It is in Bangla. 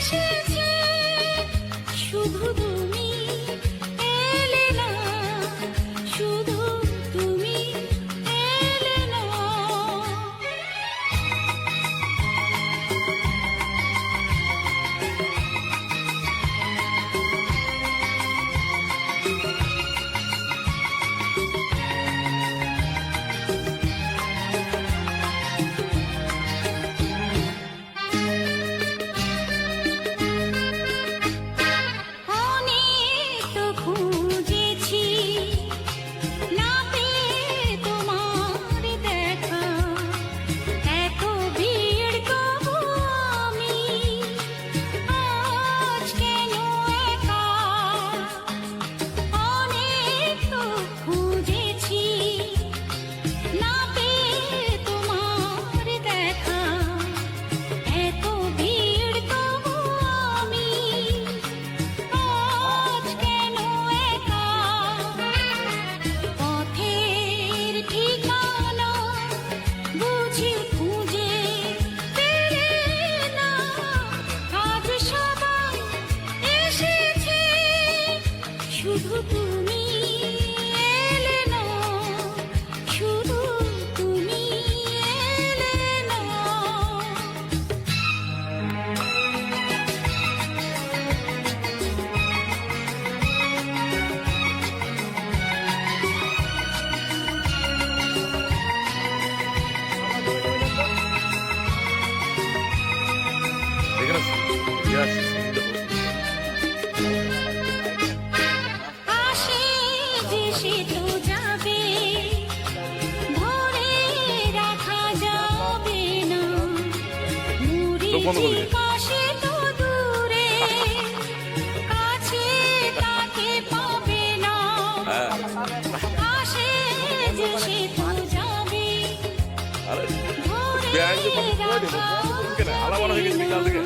এসেছে শুধু তুমি এলে না, শুধু তুমি এলে না। অনেক তো খুঁজেছি, না পেয়ে তোমার দেখা, এত ভিড় তবু আমি আজ কেন একা। অনেক তো খুঁজেছি, না পেয়ে তোমার দেখা, এত ভিড় তবু আমি আজ কেন একা। পথের ঠিকানা বুঝি খুঁজে পেলে না, আজ সবাই এসেছে শুধু তুমি এলে না, শুধু তুমি এলে না। এখানে ইয়ে আসছে, আসে যে সে তো যাবে, ধরে রাখা যাবে না। তো বন্ধ করে মুড়ি দে। কাশে তো দূরে, কাছে তাকে পাবে না। হ্যাঁ আসে যে সে তো যাবে, আরে ধরে ব্যাংকে কত করে দেবো রাখা কেন আলাদা হয়ে গেছে কাল থেকে।